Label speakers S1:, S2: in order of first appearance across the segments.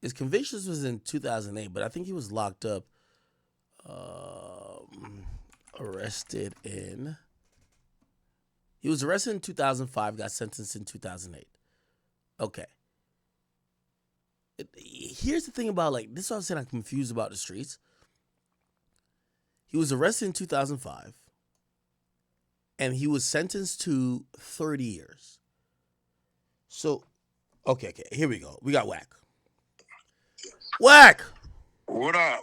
S1: His convictions was in 2008, but I think he was locked up, arrested in. He was arrested in 2005, got sentenced in 2008. Okay. Here's the thing about like this. Is what I'm saying. I'm confused about the streets. He was arrested in 2005, and he was sentenced to 30 years. So, okay, here we go. We got Wack. Wack.
S2: What up?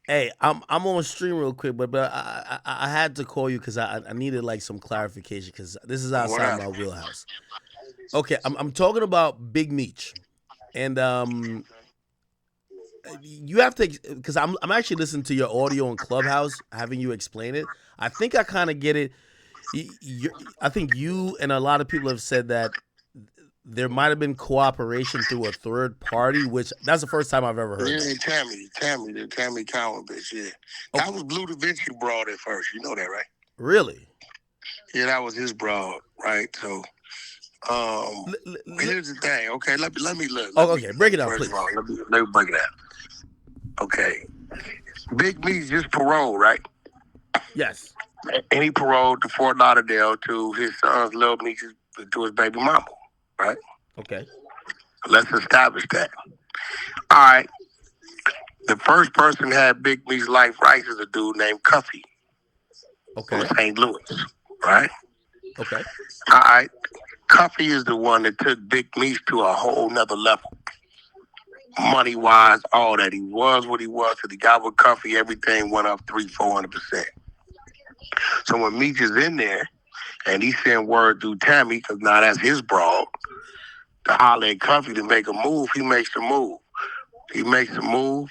S1: Hey, I'm on stream real quick, but I had to call you because I needed like some clarification because this is
S2: What
S1: outside
S2: up?
S1: my wheelhouse. Okay, I'm talking about Big Meech, and you have to because I'm actually listening to your audio on Clubhouse, having you explain it. I think I kind of get it. I think you and a lot of people have said that there might have been cooperation through a third party, which that's the first time I've ever heard
S2: Yeah,
S1: that.
S2: The Tammy Cowan bitch, yeah.
S1: Okay,
S2: That was Blue Da Vinci broad at first. You know that, right?
S1: really?
S2: Yeah, that was his broad, right? So, um,
S1: L- l- l-
S2: here's the thing. Okay, let me look.
S1: oh, okay, break it down,
S2: First of
S1: please.
S2: all, let me break it down. Okay, Big Me's just parole, right?
S1: Yes.
S2: And he paroled to Fort Lauderdale to his son's little Meech's to his baby mama, right?
S1: Okay.
S2: Let's establish that. All right. The first person had Big Me's life rights is a dude named Cuffy from
S1: Okay.
S2: St. Louis, right?
S1: Okay.
S2: All right. Cuffy is the one that took Big Meech to a whole nother level. Money wise, all that. He was what he was. So he got with Cuffy, everything went up 400%. So when Meech is in there and he sent word through Tammy, because now that's his broad, to holler at Cuffy to make a move, he makes the move. He makes the move,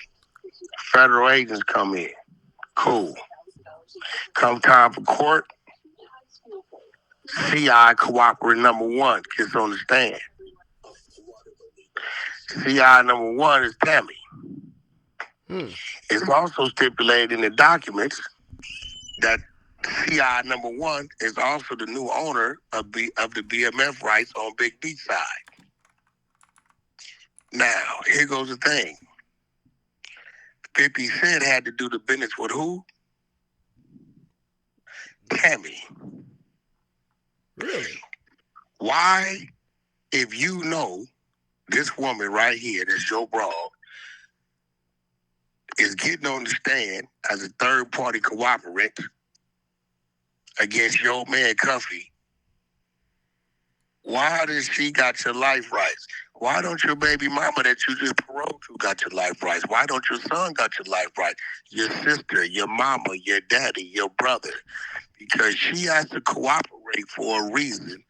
S2: federal agents come in. Cool. Come time for court, CI cooperative number one gets on the stand. CI number one is Tammy.
S1: Hmm.
S2: It's also stipulated in the documents that CI number one is also the new owner of the BMF rights on Big Beach side. Now, here goes the thing. 50 Cent had to do the business with who? Tammy.
S1: Really?
S2: Why, if you know this woman right here, that's Joe Broad, is getting on the stand as a third party cooperant against your man Cuffy, why does she got your life rights? Why don't your baby mama that you just paroled to got your life rights? Why don't your son got your life rights? Your sister, your mama, your daddy, your brother. Because she has to cooperate for a reason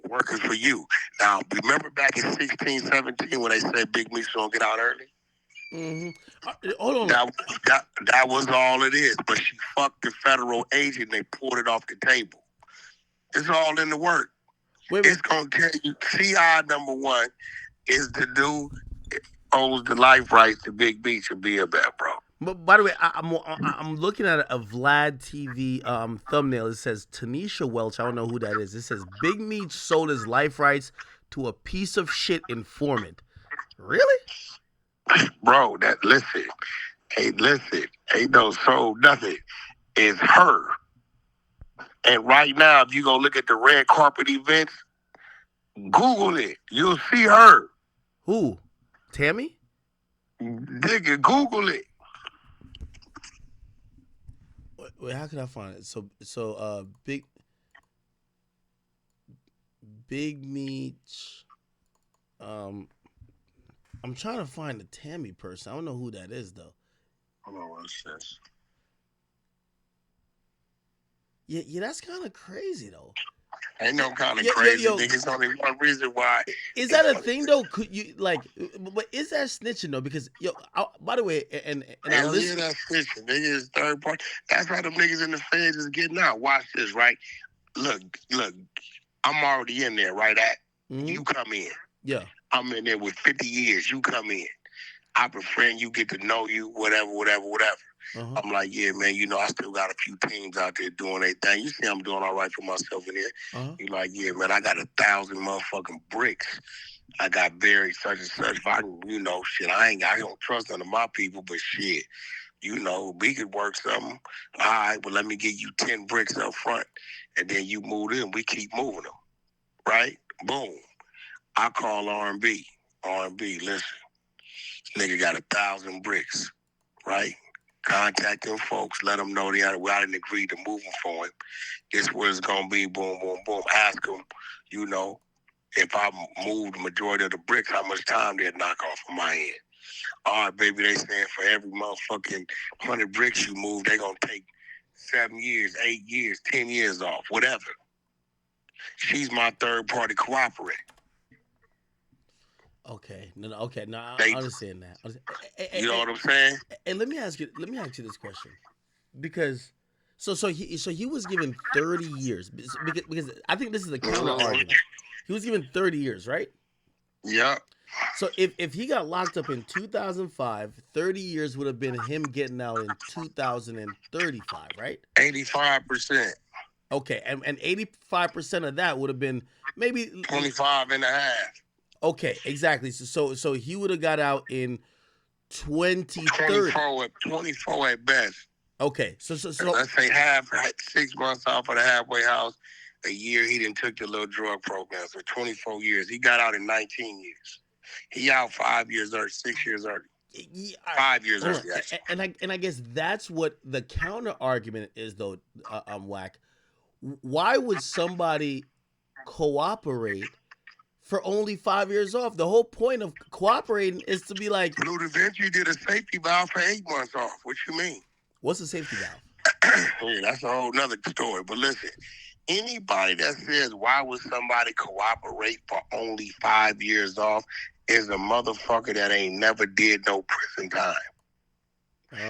S2: working for you. Now, remember back in 16, 17 when they said Big Meech's gonna get out early?
S1: Mm-hmm. Hold on.
S2: That was all it is. But she fucked the federal agent and they pulled it off the table. It's all in the work.
S1: Wait,
S2: It's gonna tell you CI number one is the dude owns the life rights to Big Beach and be a bad bro.
S1: But by the way, I'm looking at a Vlad TV thumbnail. It says Tanisha Welch. I don't know who that is. It says Big Meech sold his life rights to a piece of shit informant. Really?
S2: Bro, listen, ain't no soul nothing. It's her. And right now, if you go look at the red carpet events, Google it. You'll see her.
S1: Who? Tammy?
S2: Nigga, Google it.
S1: Wait, how can I find it? Big Meech. Um, I'm trying to find the Tammy person. I don't know who that is though.
S2: Hold on, what's this?
S1: Yeah, that's kind of crazy though.
S2: Ain't no kind of crazy,
S1: Yo,
S2: nigga. It's only one reason why.
S1: is that a thing though? Could you like? But is that snitching though? Because by the way, and I
S2: Hell yeah,
S1: listen.
S2: that's snitching. Nigga is third party. That's why them niggas in the feds is getting out. Watch this, right? Look. I'm already in there, right?
S1: Mm-hmm.
S2: You come in.
S1: Yeah.
S2: I'm in there with 50 years. You come in. I befriend you, get to know you, whatever.
S1: Uh-huh.
S2: I'm like, yeah, man, I still got a few teams out there doing their thing. You see, I'm doing all right for myself in there.
S1: Uh-huh.
S2: You like, yeah, man, I got 1,000 motherfucking bricks. I got buried such and such. If I can, shit, I don't trust none of my people, but shit, we could work something. All right, well, let me give you 10 bricks up front, and then you move in. We keep moving them, right? Boom. I call R&B. R&B, listen, this nigga got 1,000 bricks, right? Contact them folks, let them know I didn't agree to move them for him. This where it's gonna be, boom, boom, boom. Ask them, if I move the majority of the bricks, how much time they'd knock off of my end. All right, baby, they saying for every motherfucking 100 bricks you move, they gonna take 7 years, 8 years, 10 years off, whatever. She's my third party cooperator.
S1: Okay. No, no, okay. No, I
S2: They,
S1: understand that.
S2: you know what I'm saying?
S1: And let me ask you this question. Because so he was given 30 years because I think this is a counter argument. He was given 30 years, right?
S2: Yeah,
S1: So if he got locked up in 2005, 30 years would have been him getting out in 2035, right?
S2: 85%,
S1: Okay, and 85% of that would have been maybe
S2: 25 and a half.
S1: okay, exactly. So he would have got out in 2030.
S2: 24 at best.
S1: Okay, so
S2: Let's say half, 6 months off of the halfway house. A year he didn't took the little drug program. So 24 years. He got out in 19 years. He out 5 years early, 6 years early.
S1: yeah,
S2: 5 years early,
S1: and I guess that's what the counter argument is, though. Whack. Why would somebody cooperate for only 5 years off? The whole point of cooperating is to be like,
S2: Blue Da Vinci did a safety valve for 8 months off. What you mean?
S1: what's a safety valve?
S2: Yeah, that's a whole nother story. But listen, anybody that says why would somebody cooperate for only 5 years off is a motherfucker that ain't never did no prison time.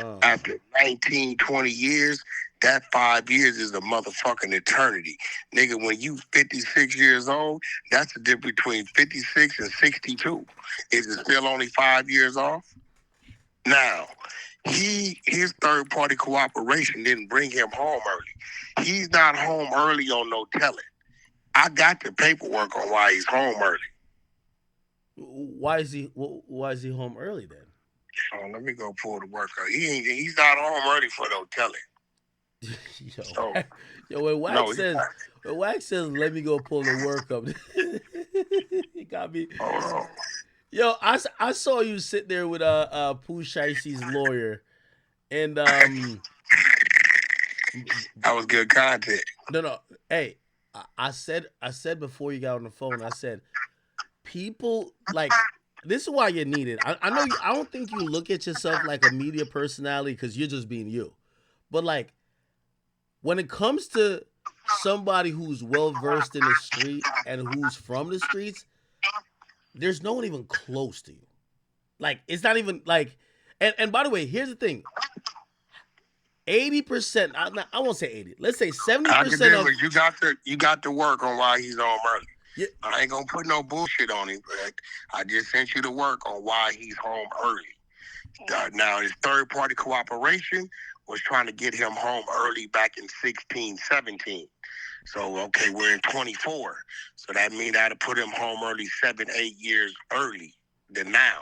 S1: Oh.
S2: After 19, 20 years, that 5 years is a motherfucking eternity. Nigga, when you 56 years old, that's the difference between 56 and 62. Is it still only 5 years off? Now, his third party cooperation didn't bring him home early. He's not home early on no telling. I got the paperwork on why he's home early.
S1: Why is he home early then?
S2: Oh, let me go pull the work out. He's not home early for no telling.
S1: yo,
S2: So
S1: yo, when Wax
S2: no,
S1: says let me go pull the work up, he got me.
S2: hold on.
S1: Yo, I saw you sit there with Pooh Shicey's lawyer, and
S2: That was good content.
S1: no, hey, I said before you got on the phone, I said people like this is why you're needed. I know you. I don't think you look at yourself like a media personality because you're just being you, but like when it comes to somebody who's well versed in the street and who's from the streets, there's no one even close to you. Like it's not even like. And by the way, here's the thing: 80%. I won't say 80. Let's say 70% of.
S2: Academics, you got to work on why he's home early.
S1: Yeah,
S2: I ain't gonna put no bullshit on him, but I just sent you to work on why he's home early. Now his third party cooperation was trying to get him home early back in 16, 17. So okay, we're in 24. So that means I had to put him home early 7, 8 years early than now.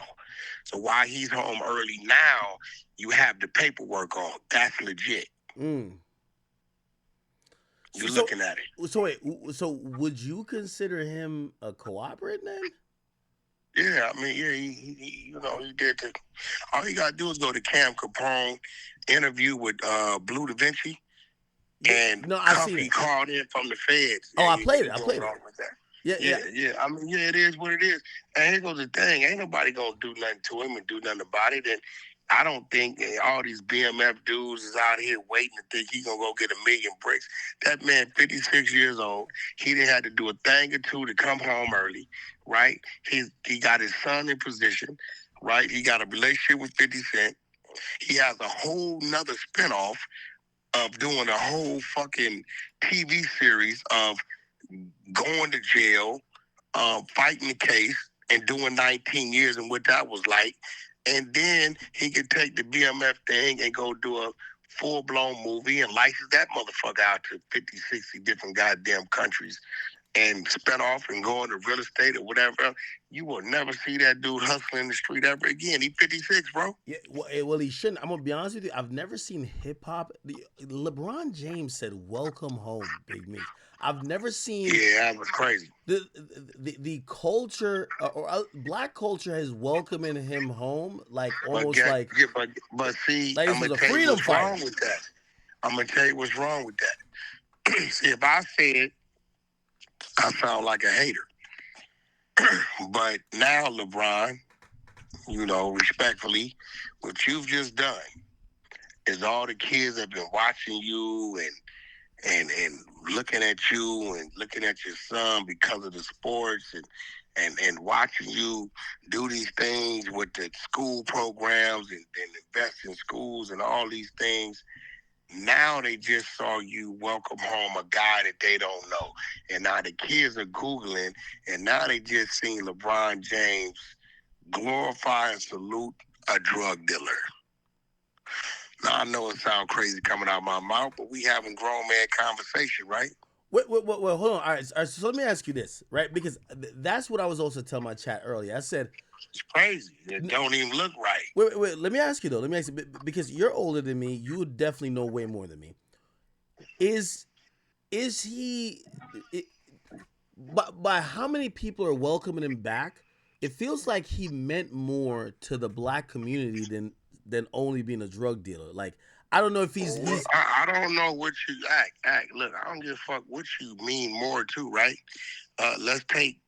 S2: So why he's home early now, you have the paperwork on. That's legit.
S1: mm.
S2: You're
S1: So
S2: looking at it.
S1: so wait. So would you consider him a cooperative then?
S2: Yeah, I mean, yeah, he did. All you gotta do is go to Cam Capone interview with Blue Da Vinci, and
S1: No, I seen
S2: Cuffy
S1: it.
S2: called in from the feds.
S1: Oh,
S2: Yeah,
S1: I played it. I
S2: going
S1: played it.
S2: on with that.
S1: Yeah, yeah.
S2: Yeah. I mean, yeah, it is what it is. And here goes the thing: ain't nobody gonna do nothing to him and do nothing about it. And I don't think all these BMF dudes is out here waiting to think he gonna go get 1,000,000 bricks. That man, 56 years old, he didn't have to do a thing or two to come home early, right? He got his son in position, right? He got a relationship with 50 Cent. He has a whole nother spinoff of doing a whole fucking TV series of going to jail, fighting the case, and doing 19 years and what that was like. and then he could take the BMF thing and go do a full blown movie and license that motherfucker out to 50, 60 different goddamn countries and spin off and go into real estate or whatever. You will never see that dude hustling in the street ever again. He 56, bro.
S1: Yeah, well, he shouldn't. I'm gonna be honest with you. I've never seen hip hop. LeBron James said, "Welcome home, Big Meech." I've never seen
S2: Yeah, that was crazy.
S1: the culture or black culture has welcoming him home like
S2: But
S1: almost like
S2: but see,
S1: like
S2: I'm
S1: this was
S2: gonna
S1: a
S2: tell you
S1: freedom
S2: what's wrong
S1: fighter.
S2: with that. I'm gonna tell you what's wrong with that. See, if I say it, I sound like a hater. But now, LeBron, respectfully, what you've just done is all the kids have been watching you and looking at you and looking at your son because of the sports and watching you do these things with the school programs and invest in schools and all these things. Now they just saw you welcome home a guy that they don't know. And now the kids are Googling, and now they just seen LeBron James glorify and salute a drug dealer. Now, I know it sounds crazy coming out of my mouth, but we having grown man conversation, right?
S1: Wait, hold on. All right, so let me ask you this, right? Because that's what I was also telling my chat earlier. I said,
S2: It's crazy. It don't even look right.
S1: wait. Let me ask you though. Let me ask you because you're older than me. You would definitely know way more than me. Is is he? It, by how many people are welcoming him back? It feels like he meant more to the black community than only being a drug dealer. Like I don't know if he's
S2: I don't know what you act. Look, I don't give a fuck what you mean more to, right? Let's take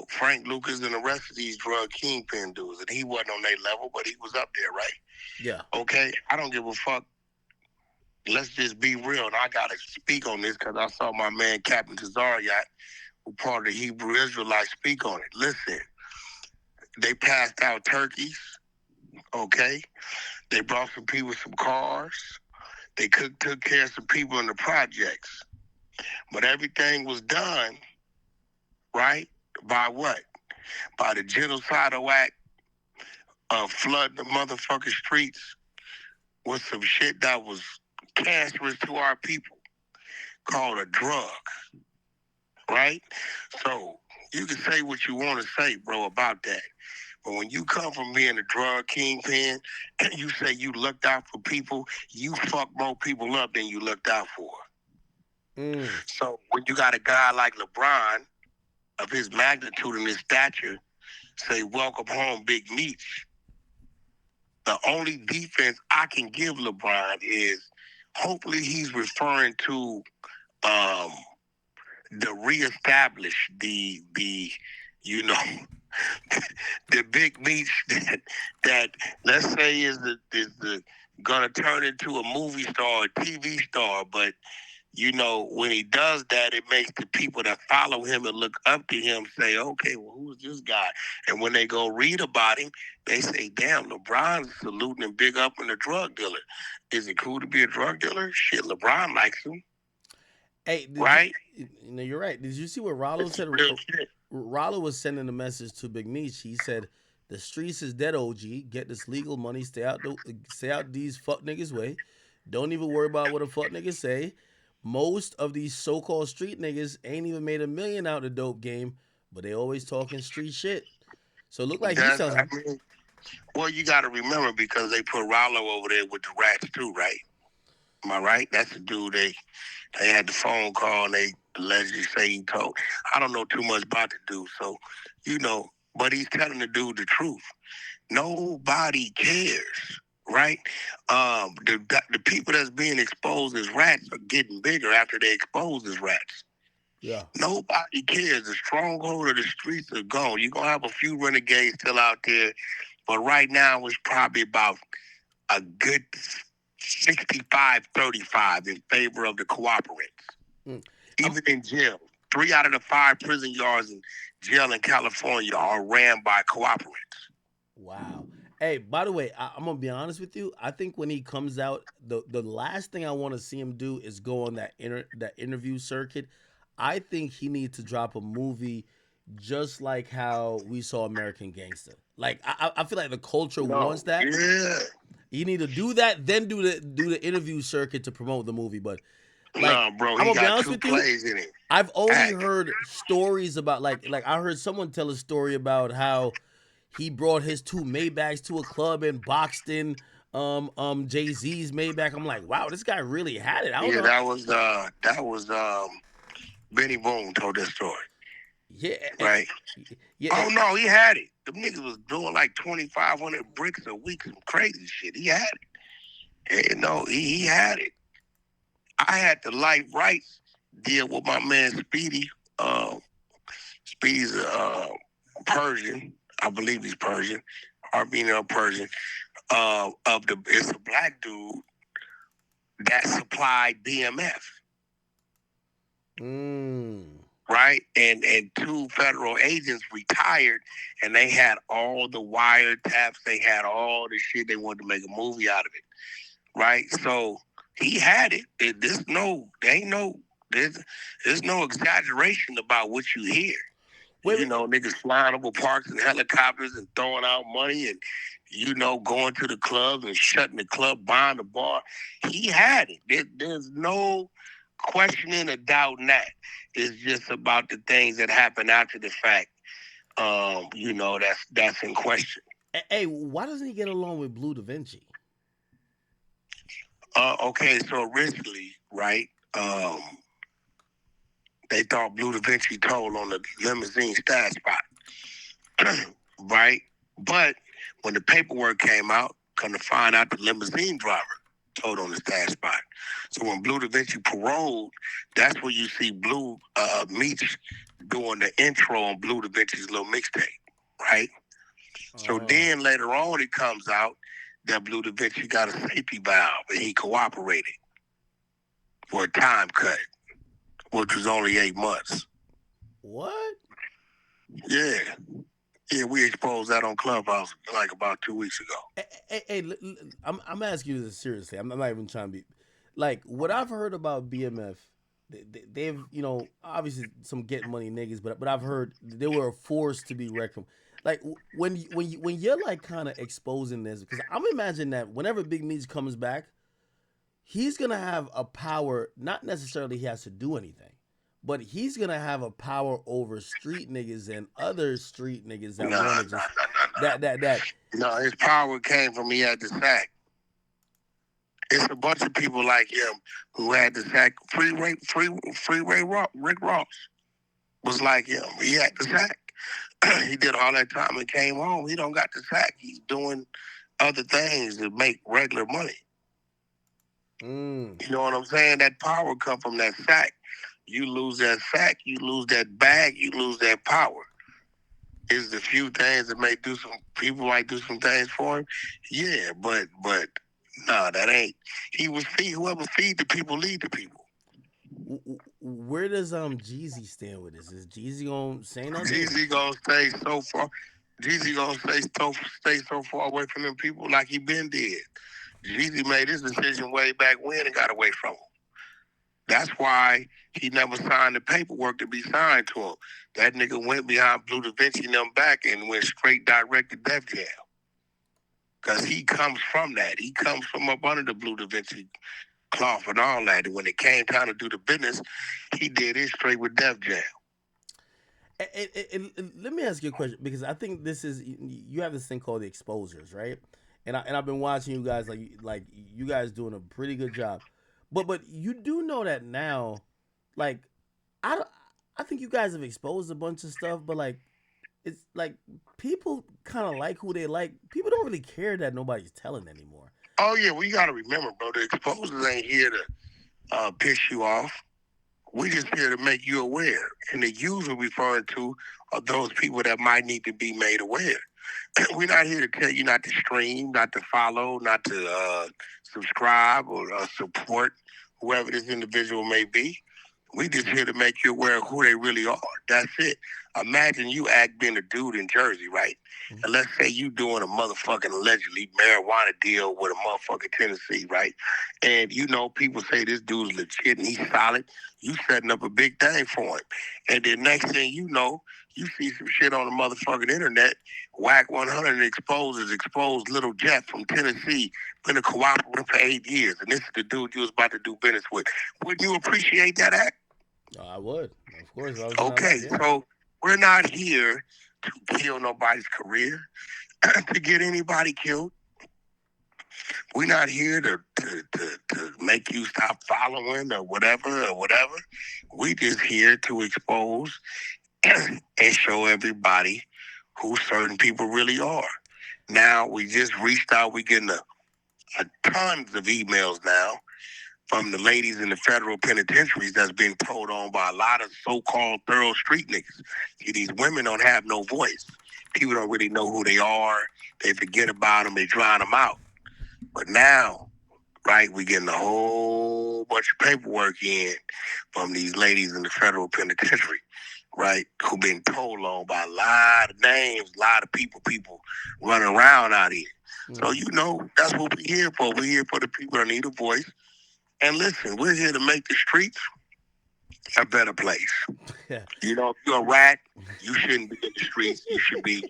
S2: Frank Lucas and the rest of these drug kingpin dudes, and he wasn't on their level, but he was up there, right?
S1: yeah.
S2: Okay, I don't give a fuck. Let's just be real, and I gotta speak on this because I saw my man Captain Tazariot, who part of the Hebrew Israelites, speak on it. Listen, they passed out turkeys. Okay, they brought some people some cars. They took care of some people in the projects, but everything was done right by what? By the genocidal act of flooding the motherfucking streets with some shit that was cancerous to our people called a drug, right? So you can say what you want to say, bro, about that. But when you come from being a drug kingpin and you say you looked out for people, you fuck more people up than you looked out for. So when you got a guy like LeBron of his magnitude and his stature say, welcome home, Big Meech, the only defense I can give LeBron is hopefully he's referring to um, the reestablish the you know the Big Meech that let's say is the gonna turn into a movie star, a TV star, but when he does that, it makes the people that follow him and look up to him say, okay, well, who's this guy? And when they go read about him, they say, damn, LeBron's saluting and big up in a drug dealer. Is it cool to be a drug dealer? Shit, LeBron likes him.
S1: Hey,
S2: right?
S1: You're right. Did you see what Rollo said? Rollo was sending a message to Big Meech. He said, "The streets is dead, OG. Get this legal money. Stay out these fuck niggas way. Don't even worry about what a fuck niggas say. Most of these so-called street niggas ain't even made a million out of the dope game, but they always talking street shit. So it look like he's telling him."
S2: Well, you got to remember because they put Rollo over there with the rats too, right? Am I right? That's the dude they had the phone call and they allegedly say he told. I don't know too much about the dude, so but he's telling the dude the truth. Nobody cares, right? The people that's being exposed as rats are getting bigger after they exposed as rats.
S1: Yeah.
S2: Nobody cares. The stronghold of the streets are gone. You're gonna have a few renegades still out there, but right now it's probably about a good 65-35 in favor of the cooperants. Even in jail, 3 out of the 5 prison yards in jail in California are ran by cooperants.
S1: Wow. Hey, by the way, I'm gonna be honest with you. I think when he comes out, the last thing I want to see him do is go on that interview circuit. I think he needs to drop a movie just like how we saw American Gangster. Like I feel like the culture wants
S2: No,
S1: that.
S2: yeah.
S1: You need to do that, then do the interview circuit to promote the movie. But like,
S2: No, bro,
S1: I'm
S2: he
S1: gonna be
S2: got
S1: honest
S2: two
S1: with you,
S2: plays in it.
S1: I've only
S2: Act.
S1: heard stories about like I heard someone tell a story about how he brought his two Maybachs to a club in Boxton, Jay Z's Maybach. I'm like, wow, this guy really had it. I don't
S2: Yeah,
S1: know.
S2: that was Benny Boone told that story,
S1: Yeah,
S2: right?
S1: yeah.
S2: Oh no, he had it. The niggas was doing like 2,500 bricks a week, some crazy shit. He had it. And, no, he had it. I had the life rights deal with my man Speedy. Uh, Speedy's Persian. I believe he's Persian, Armenian Persian. It's a black dude that supplied BMF,
S1: Mm.
S2: right? And two federal agents retired, and they had all the wiretaps. They had all the shit. They wanted to make a movie out of it, right? So he had it. There's no exaggeration about what you hear.
S1: Wait,
S2: Niggas flying over parks and helicopters and throwing out money and, going to the club and shutting the club, buying the bar. He had it. There's no questioning or doubting that. It's just about the things that happen after the fact. That's in question.
S1: hey, why doesn't he get along with Blue Da Vinci?
S2: Okay, so originally, right, they thought Blue Da Vinci told on the limousine stash spot, right? But when the paperwork came out, come to find out the limousine driver told on the stash spot. So when Blue Da Vinci paroled, that's where you see Meech doing the intro on Blue Da Vinci's little mixtape, right? So then later on, it comes out that Blue Da Vinci got a safety valve and he cooperated for a time cut, which was only 8 months.
S1: What?
S2: Yeah. Yeah, we exposed that on Clubhouse like about 2 weeks ago.
S1: I'm asking you this seriously. I'm not even trying to be like what I've heard about BMF. They've obviously some get money niggas, but I've heard they were a force to be reckoned. Like when you're like kind of exposing this, because I'm imagining that whenever Big Meech comes back, he's gonna have a power. Not necessarily he has to do anything, but he's gonna have a power over street niggas and other street niggas that want to just that.
S2: No, his power came from he had the sack. It's a bunch of people like him who had the sack. Rick Ross was like him. He had the sack. He did all that time and came home. He don't got the sack. He's doing other things to make regular money. You know what I'm saying? That power come from that sack. You lose that sack, you lose that bag, you lose that power. Is the few things that may do some people might do some things for him? Yeah, but no, that ain't. He was whoever feed the people lead the people.
S1: Where does Jeezy stand with this? Is Jeezy gonna say nothing?
S2: Jeezy gonna stay so far. Jeezy gonna stay so far away from them people like he been did. Jeezy made his decision way back when and got away from him. That's why he never signed the paperwork to be signed to him. That nigga went behind Blue Da Vinci and them back and went straight direct to Def Jam. Because he comes from that. He comes from up under the Blue Da Vinci cloth and all that. And when it came time to do the business, he did it straight with Def Jam.
S1: And let me ask you a question, because I think this is, you have this thing called the exposures, right? And I've been watching you guys, like you guys doing a pretty good job. But you do know that now, like I don't, I think you guys have exposed a bunch of stuff, but like it's like people kind of like who they like. People don't really care that nobody's telling anymore.
S2: Oh yeah, well you got to remember, bro. The exposers ain't here to piss you off. We just here to make you aware. And the user referring to are those people that might need to be made aware. We're not here to tell you not to stream, not to follow, not to subscribe or support whoever this individual may be. We just here to make you aware of who they really are. That's it. Imagine you act being a dude in Jersey, right? Mm-hmm. And let's say you doing a motherfucking allegedly marijuana deal with a motherfucking Tennessee, right? And people say this dude's legit and he's solid. You setting up a big thing for him. And then next thing you know, You see some shit on the motherfucking internet. Wack100 exposed Little Jeff from Tennessee, been a cooperative for 8 years, and this is the dude you was about to do business with. Wouldn't you appreciate that act?
S1: I would, of course, if I was in LA.
S2: Okay,
S1: Yeah.
S2: so we're not here to kill nobody's career, to get anybody killed. We're not here to make you stop following or whatever. We just here to expose and show everybody who certain people really are. Now we just reached out. We getting a tons of emails now from the ladies in the federal penitentiaries that's being told on by a lot of so-called thorough street niggas. See, these women don't have no voice. People don't really know who they are. They forget about them. They drown them out. But now, right, we getting a whole bunch of paperwork in from these ladies in the federal penitentiary, right, who been told on by a lot of names, a lot of people running around out here. So, that's what we're here for. We're here for the people that need a voice. And listen, we're here to make the streets a better place.
S1: Yeah.
S2: If you're a rat, you shouldn't be in the streets. You should be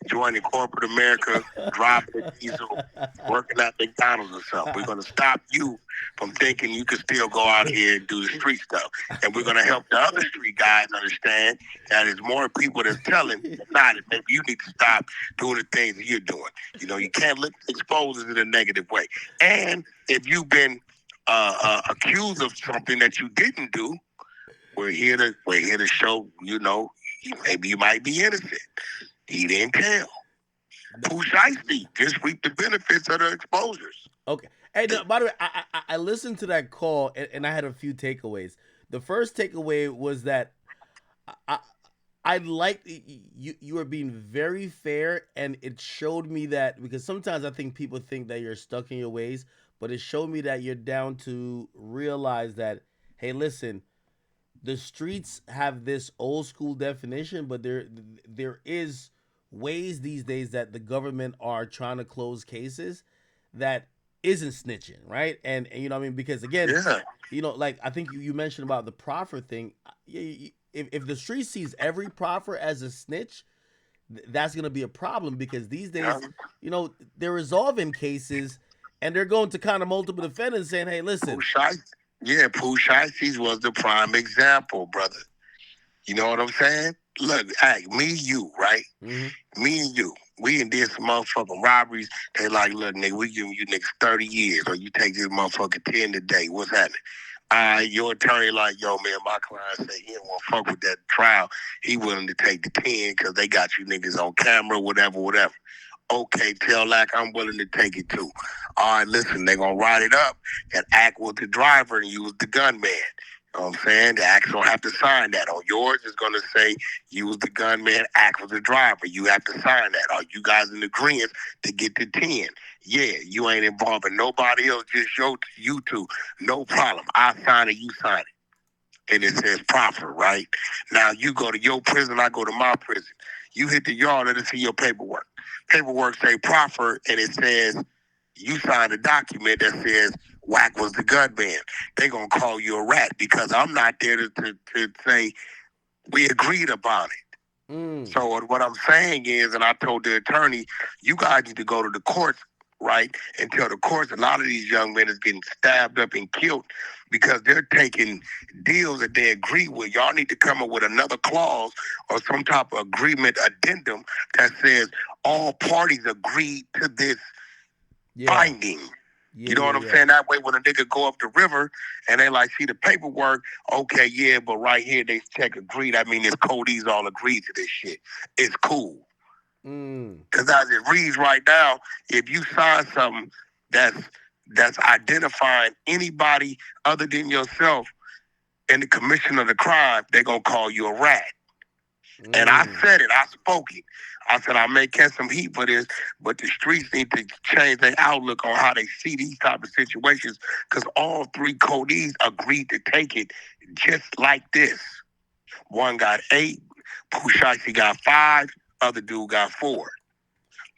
S2: joining corporate America, driving a diesel, working at McDonald's or something. We're going to stop you from thinking you can still go out here and do the street stuff. And we're going to help the other street guys understand that there's more people that's telling than not. Maybe you need to stop doing the things that you're doing. You can't look exposed in a negative way. And if you've been accused of something that you didn't do, we're here to show, maybe you might be innocent. He didn't tell. Pooh Shiesty just reaped the benefits of the exposures.
S1: Okay. Hey, no, by the way, I listened to that call and I had a few takeaways. The first takeaway was that I liked you were being very fair, and it showed me that, because sometimes I think people think that you're stuck in your ways, but it showed me that you're down to realize that, hey, listen, the streets have this old school definition, but there is ways these days that the government are trying to close cases that isn't snitching, right? And you know what I mean? Because again, like I think you mentioned about the proffer thing. If the street sees every proffer as a snitch, that's gonna be a problem, because these days, they're resolving cases and they're going to kind of multiple defendants saying, hey, listen.
S2: Pooh Shiesty was the prime example, brother. You know what I'm saying? Look, me, you, right? Mm-hmm. Me and you. We did some motherfucking robberies. They like, look, nigga, we giving you niggas 30 years, or you take this motherfucker 10 today. What's happening? Your attorney like, yo, man, my client said he don't want to fuck with that trial. He willing to take the 10 because they got you niggas on camera, whatever. Okay, tell like I'm willing to take it too. All right, listen, they're going to write it up and act with the driver and you was the gunman. You know what I'm saying? The act don't have to sign that. On yours, it's going to say you was the gunman, act with the driver. You have to sign that. Are you guys in agreement to get the 10? Yeah, you ain't involving nobody else, just you two. No problem. I sign it, you sign it. And it says proffer, right? Now you go to your prison, I go to my prison. You hit the yard, let us see your paperwork. Paperwork say proffer, and it says you signed a document that says Wack was the gunman. They gonna call you a rat because I'm not there to say we agreed upon it. So what I'm saying is, and I told the attorney, you guys need to go to the courts, right, and tell the courts a lot of these young men is getting stabbed up and killed because they're taking deals that they agree with. Y'all need to come up with another clause or some type of agreement addendum that says all parties agreed to this binding. You know what I'm saying? That way, when a nigga go up the river and they like see the paperwork, okay, yeah, but right here they check agreed. I mean, it's Cody's all agreed to this shit. It's cool. Because as it reads right now, if you sign something that's identifying anybody other than yourself in the commission of the crime, they're gonna call you a rat. And I said it, I spoke it. I said I may catch some heat for this, but the streets need to change their outlook on how they see these type of situations, because all three Codys agreed to take it just like this. One got 8, Pooh Shiesty got 5, other dude got 4.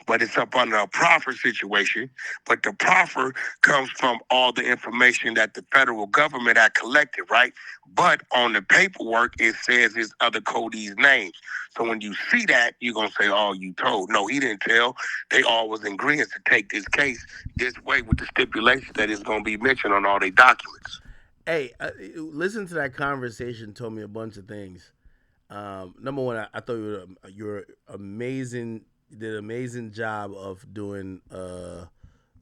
S2: but it's up under a proffer situation. But the proffer comes from all the information that the federal government had collected, right? But on the paperwork, it says his other Cody's names. So when you see that, you're going to say, oh, you told. No, he didn't tell. They all was in agreement to take this case this way with the stipulation that it's going to be mentioned on all their documents.
S1: Hey, listen to that conversation. Told me a bunch of things. Number one, I thought you were amazing. You did an amazing job of doing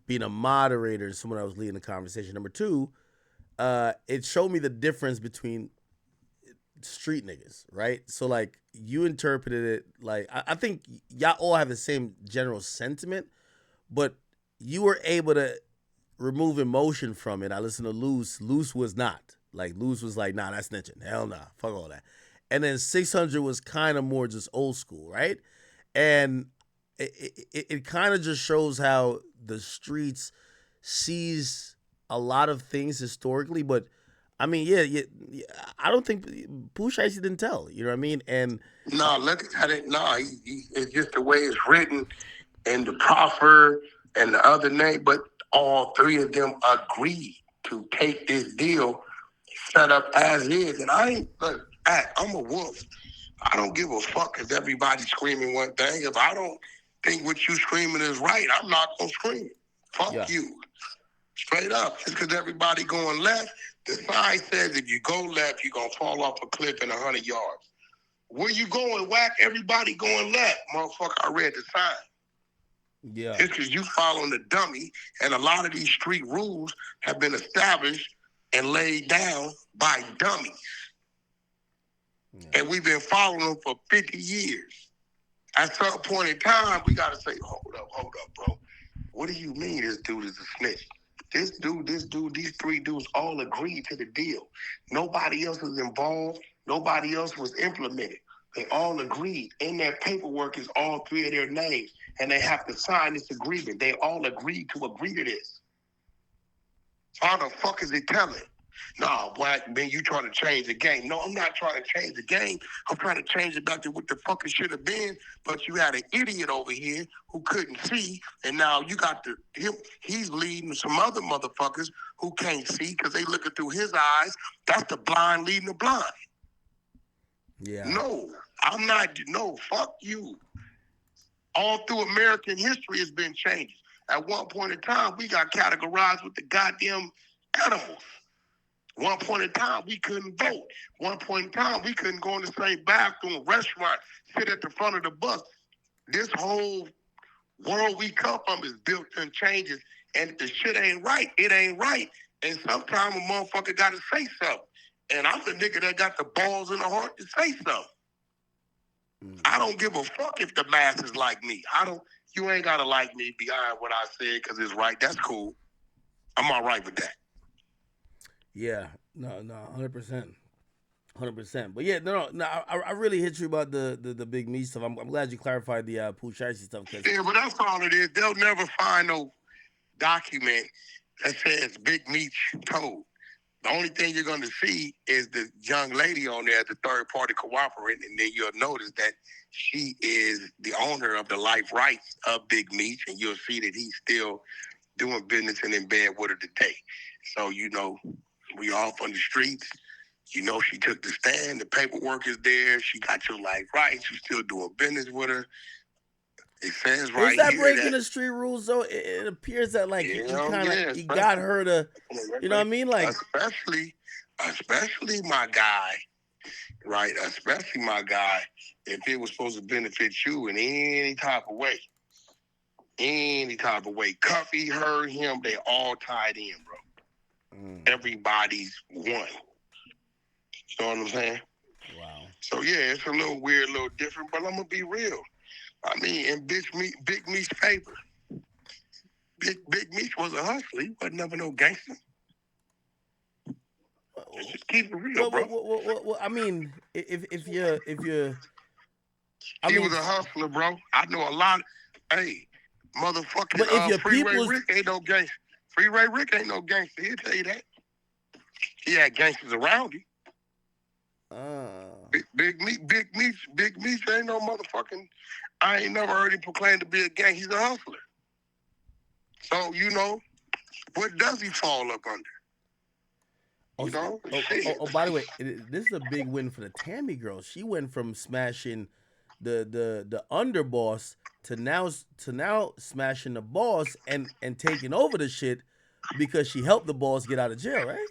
S1: being a moderator and someone that was leading the conversation. Number two, it showed me the difference between street niggas, right? So like you interpreted it like I think y'all all have the same general sentiment, but you were able to remove emotion from it. I listened to Loose. Loose was not. Like Loose was like, nah, that's snitching. Hell nah. Fuck all that. And then 600 was kind of more just old school, right? And it kind of just shows how the streets sees a lot of things historically, but I mean, yeah, I don't think Pooh Shiesty didn't tell. You know what I mean? And
S2: no, look at it. No, it's just the way it's written and the proffer and the other name, but all three of them agreed to take this deal set up as is. And I ain't, look, I'm a wolf. I don't give a fuck if everybody's screaming one thing. If I don't think what you screaming is right, I'm not going to scream it. Fuck you. Straight up. Just because everybody going left, the sign says if you go left, you're going to fall off a cliff in 100 yards. Where you going, Wack? Everybody going left. Motherfucker, I read the sign.
S1: Yeah.
S2: It's because you following the dummy, and a lot of these street rules have been established and laid down by dummies. Yeah. And we've been following them for 50 years. At some point in time, we got to say, hold up, bro. What do you mean this dude is a snitch? This dude, these three dudes all agreed to the deal. Nobody else was involved. Nobody else was implemented. They all agreed. In their paperwork is all three of their names, and they have to sign this agreement. They all agreed to agree to this. So how the fuck is it telling? No, Wack, man, you trying to change the game. No, I'm not trying to change the game. I'm trying to change it back to what the fuck it should have been. But you had an idiot over here who couldn't see, and now you got him. He's leading some other motherfuckers who can't see because they looking through his eyes. That's the blind leading the blind.
S1: Yeah.
S2: No, I'm not. No, fuck you. All through American history has been changes. At one point in time, we got categorized with the goddamn animals. One point in time, we couldn't vote. One point in time, we couldn't go in the same bathroom, restaurant, sit at the front of the bus. This whole world we come from is built in changes. And if the shit ain't right, it ain't right. And sometimes a motherfucker got to say something. And I'm the nigga that got the balls in the heart to say something. I don't give a fuck if the masses like me. You ain't got to like me behind what I said because it's right. That's cool. I'm all right with that.
S1: Yeah, no, 100%. But yeah, no. I really hit you about the Big Meech stuff. I'm glad you clarified the Pooh Shiesty stuff.
S2: Yeah, but that's all it is. They'll never find no document that says Big Meech told. The only thing you're going to see is the young lady on there, the third party cooperating, and then you'll notice that she is the owner of the life rights of Big Meech, and you'll see that he's still doing business and in bed with her today. So, we off on the streets. She took the stand. The paperwork is there. She got your life rights. You still doing business with her. It says right
S1: is that
S2: here
S1: breaking the street rules though? It appears that like he got her to, you know what I mean? Like
S2: especially my guy, right? Especially my guy. If it was supposed to benefit you in any type of way, Cuffy, her, him, they all tied in, bro. Everybody's one. You know what I'm saying?
S1: Wow.
S2: So yeah, it's a little weird, a little different, but I'm gonna be real. I mean, in Big Meech's favor, Big Meech was a hustler. He wasn't never no gangster. Just keep it real, bro.
S1: Well, I mean, if you,
S2: he was a hustler, bro. I know a lot. Hey, motherfucking.
S1: But if your
S2: Freeway Rick ain't no gangster. Freeway Rick ain't no gangster. He'll tell you that. He had gangsters around him. Big Meech ain't no motherfucking. I ain't never heard him proclaim to be a gang. He's a hustler. So, you know, what does he fall up under? You know?
S1: By the way, this is a big win for the Tammy girl. She went from smashing the underboss to now smashing the boss and taking over the shit because she helped the boss get out of jail, right?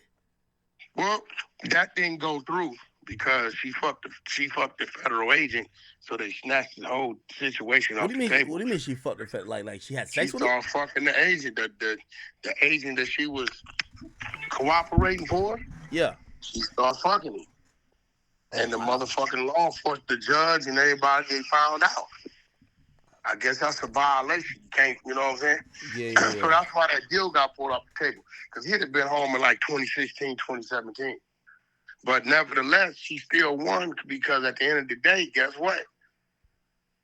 S2: Well, that didn't go through because she fucked the federal agent, so they snatched the whole situation off the table.
S1: What do you mean she fucked the fed? Like she had sex with
S2: him?
S1: She
S2: started fucking the agent, the agent that she was cooperating for.
S1: Yeah.
S2: She started fucking him. And the motherfucking law enforcement, the judge and everybody, they found out. I guess that's a violation. You can't, you know what I'm saying?
S1: Yeah.
S2: So that's why that deal got pulled off the table. Because he'd have been home in like 2016, 2017. But nevertheless, she still won because at the end of the day, guess what?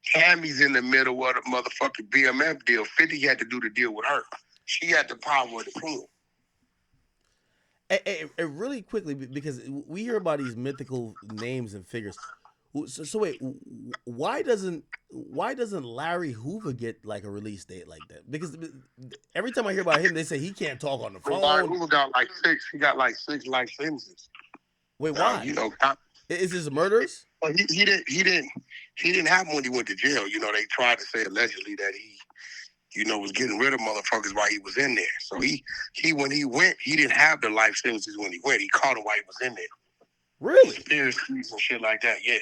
S2: Tammy's in the middle of the motherfucking BMF deal. 50 had to do the deal with her. She had the power of the pen.
S1: Really quickly, because we hear about these mythical names and figures. So wait, why doesn't Larry Hoover get like a release date like that? Because every time I hear about him, they say he can't talk on the phone.
S2: Larry Hoover got like 6. He got like 6 life sentences.
S1: Wait, why?
S2: You know,
S1: is this murders?
S2: Well, he didn't have them when he went to jail. You know, they tried to say allegedly that he, you know, was getting rid of motherfuckers while he was in there. So he when he went, he didn't have the life sentences when he went. He caught him while he was in there.
S1: Really?
S2: Conspiracies and shit like that, yeah.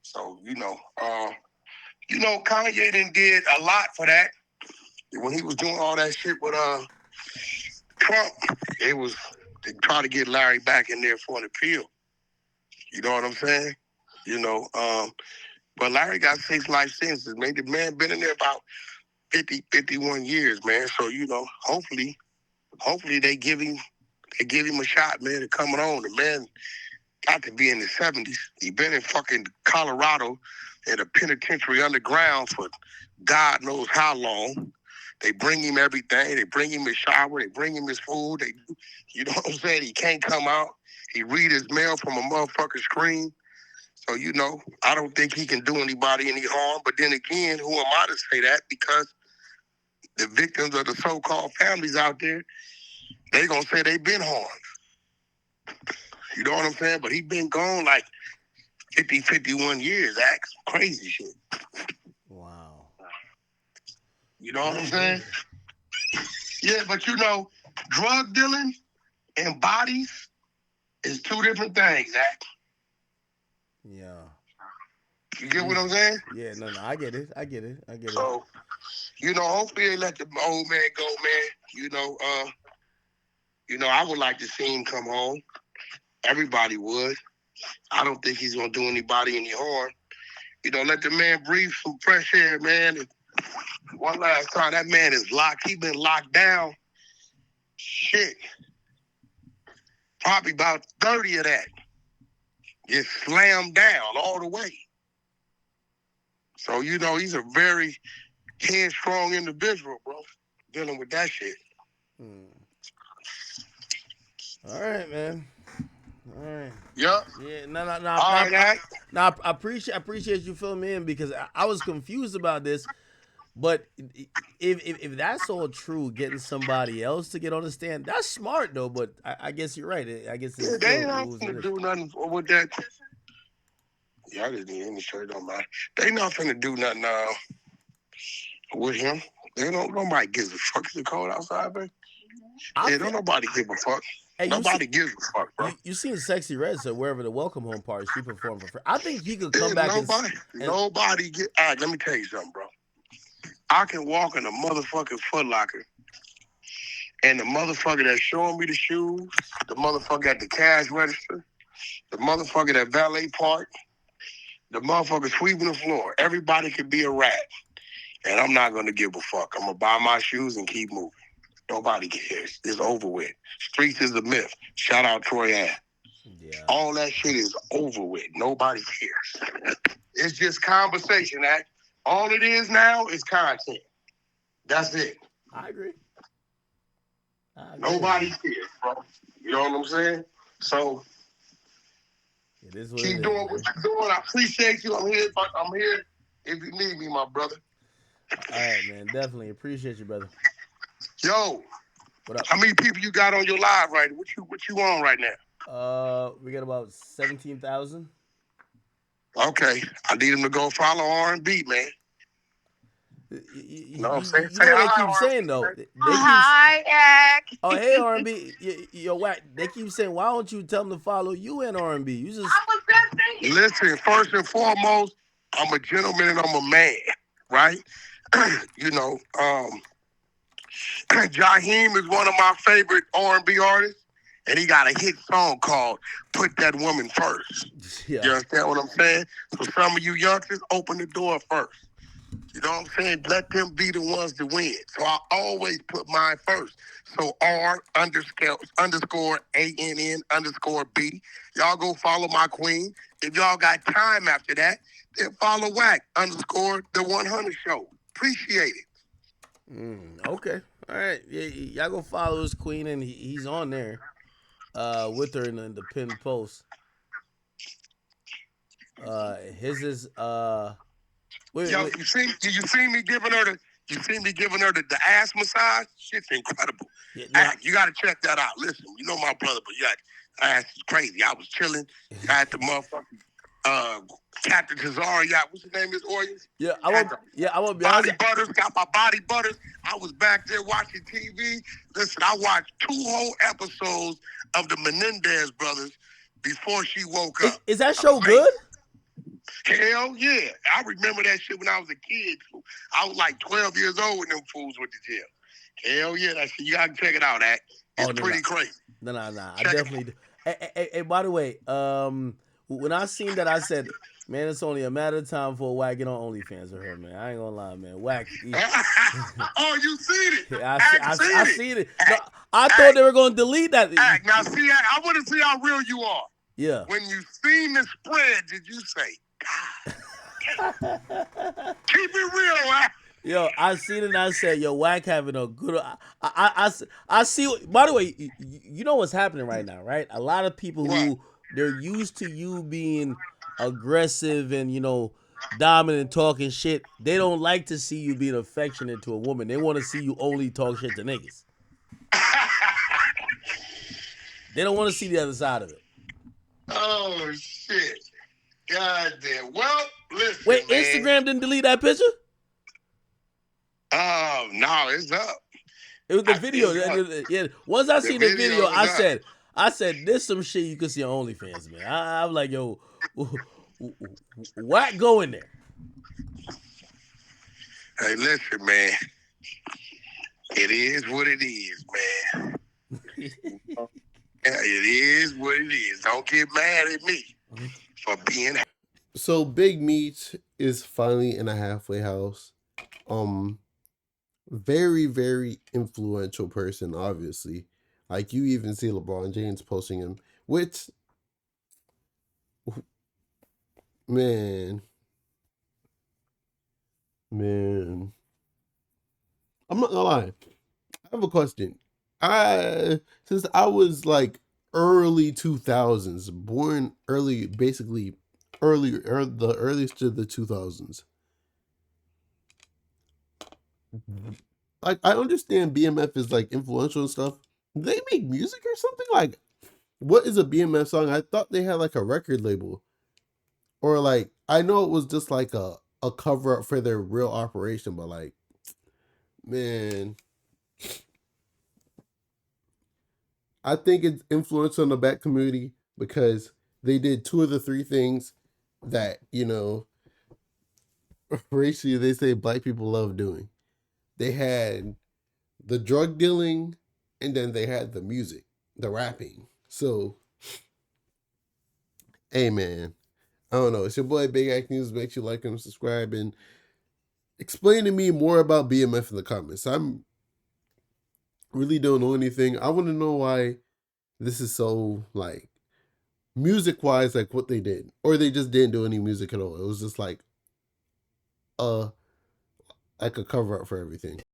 S2: So, you know, Kanye did a lot for that. When he was doing all that shit with Trump, they try to get Larry back in there for an appeal. You know what I'm saying? You know, but Larry got 6 life sentences. Man, the man been in there about 50, 51 years, man. So, you know, hopefully they give him a shot, man, to coming on. The man got to be in his 70s. He been in fucking Colorado in a penitentiary underground for God knows how long. They bring him everything. They bring him his shower. They bring him his food. You know what I'm saying? He can't come out. He read his mail from a motherfucking screen. So, you know, I don't think he can do anybody any harm. But then again, who am I to say that? Because the victims of the so-called families out there, they gonna say they been harmed. You know what I'm saying? But he been gone like 50, 51 years. That's crazy shit.
S1: Wow.
S2: You know what I'm saying? Yeah, but you know, drug dealing and bodies is 2 different things, Zach.
S1: Yeah.
S2: You get what I'm saying?
S1: Yeah, no, I get it.
S2: So, you know, hopefully they let the old man go, man. You know, I would like to see him come home. Everybody would. I don't think he's gonna do anybody any harm. You know, let the man breathe some fresh air, man. And one last time, that man is locked. He been locked down. Shit. Probably about 30 of that. Just slammed down all the way. So, you know, he's a very headstrong individual, bro, dealing with that shit.
S1: All right, man. All right.
S2: Yep.
S1: Yeah. No. I appreciate you filling me in because I was confused about this. But if that's all true, getting somebody else to get on the stand, that's smart though. But I guess you're right. I guess it's
S2: they ain't not gonna do nothing with that. Yeah, I just need any shirt on my. They not finna do nothing with him. Nobody gives a fuck. Is it cold outside, baby? Don't nobody give a fuck. Hey, nobody gives a fuck, bro.
S1: You seen Sexy Red, so wherever the welcome home party, she performed for free. I think he could come back
S2: nobody get. All right, let me tell you something, bro. I can walk in a motherfucking Foot Locker, and the motherfucker that's showing me the shoes, the motherfucker at the cash register, the motherfucker at valet park, the motherfucker sweeping the floor. Everybody could be a rat, and I'm not gonna give a fuck. I'm gonna buy my shoes and keep moving. Nobody cares. It's over with. Streets is a myth. Shout out Troy Ave. Yeah. All that shit is over with. Nobody cares. It's just conversation, Act. All it is now is content. That's it.
S1: I agree.
S2: Nobody cares, bro. You know what I'm saying? So keep doing what you're doing. I appreciate you. I'm here. if you need me, my brother.
S1: All right, man. Definitely appreciate you, brother.
S2: Yo,
S1: What up?
S2: how many people you got on your live right? What you on right now?
S1: We got about 17,000.
S2: Okay, I need him to go follow R&B, man.
S1: You
S2: You know what I'm saying?
S1: you
S2: Say
S1: know what they
S2: hi,
S1: keep saying
S2: R&B,
S1: though.
S2: man.
S1: They keep.
S3: Hi, Ek.
S1: Oh, hey R&B, yo, Wack. They keep saying, why don't you tell them to follow you in R&B? You just.
S3: I was just thinking.
S2: Listen, first and foremost, I'm a gentleman and I'm a man, right? you know, Jaheim is one of my favorite R&B artists, and he got a hit song called "Put That Woman First."
S1: Yeah.
S2: You understand what I'm saying? So some of you youngsters, open the door first. You know what I'm saying? Let them be the ones to win. So I always put mine first. So R__ANN _B. Y'all go follow my queen. If y'all got time after that, then follow Wack_the 100 show. Appreciate it.
S1: Okay. All right. Yeah, y'all go follow his queen, and he's on there, with her in the pinned post. His is wait,
S2: Yo,
S1: wait.
S2: you see me giving her the ass massage? Shit's incredible.
S1: Yeah, no.
S2: You gotta check that out. Listen, you know my brother, but ass is crazy. I was chilling. I had the motherfucking Captain Tazari, what's his name? Is Orient?
S1: Yeah, I won't. Yeah, I won't be
S2: Body
S1: honest.
S2: butters, got my body butters. I was back there watching TV. Listen, I watched 2 whole episodes of the Menendez brothers before she woke up.
S1: Is that show good?
S2: Hell yeah. I remember that shit when I was a kid. I was like 12 years old when them fools went to jail. Hell yeah, that shit. You gotta check it out, Act. It's pretty crazy.
S1: No. I definitely do. Hey, by the way, when I seen that, I said, man, it's only a matter of time for Wack get on OnlyFans with her, man. I ain't gonna lie, man. Wack.
S2: Oh, you seen it?
S1: I seen it. No, I thought they were gonna delete that.
S2: Act. Now, see, I want to see how real you are.
S1: Yeah.
S2: When you seen the spread, did you say, God, keep it real, Act?
S1: Yo, I seen it and I said, yo, Wack having a good. I see. By the way, you know what's happening right now, right? A lot of people who they're used to you being aggressive and dominant, talking shit. They don't like to see you being affectionate to a woman. They want to see you only talk shit to niggas. They don't want to see the other side of it.
S2: Oh shit! God damn. Well, listen.
S1: Wait,
S2: man.
S1: Instagram didn't delete that picture?
S2: No, it's up.
S1: It was the video. Yeah. Once I seen the video, I said, "This some shit you can see on OnlyFans, man." I'm like, yo, Wack go in there.
S2: Hey, listen, man. It is what it is, man. It is what it is. Don't get mad at me for being.
S4: So Big Meech is finally in a halfway house. Very, very influential person, obviously. Like, you even see LeBron James posting him, which, man, I'm not gonna lie. I have a question. Since I was like early 2000s, born early, basically the earliest of the 2000s. Like, I understand BMF is like influential and stuff. Do they make music or something? Like, what is a BMF song? I thought they had like a record label, or like, I know it was just like a cover up for their real operation, but like, man, I think it's influential on the black community because they did 2 of the 3 things that, racially they say black people love doing. They had the drug dealing, and then they had the music, the rapping. So, hey man, I don't know. It's your boy Big Act News. Make sure you like and subscribe, and explain to me more about BMF in the comments. I'm really don't know anything. I want to know why this is so like music wise, like what they did, or they just didn't do any music at all. It was just like a cover up for everything.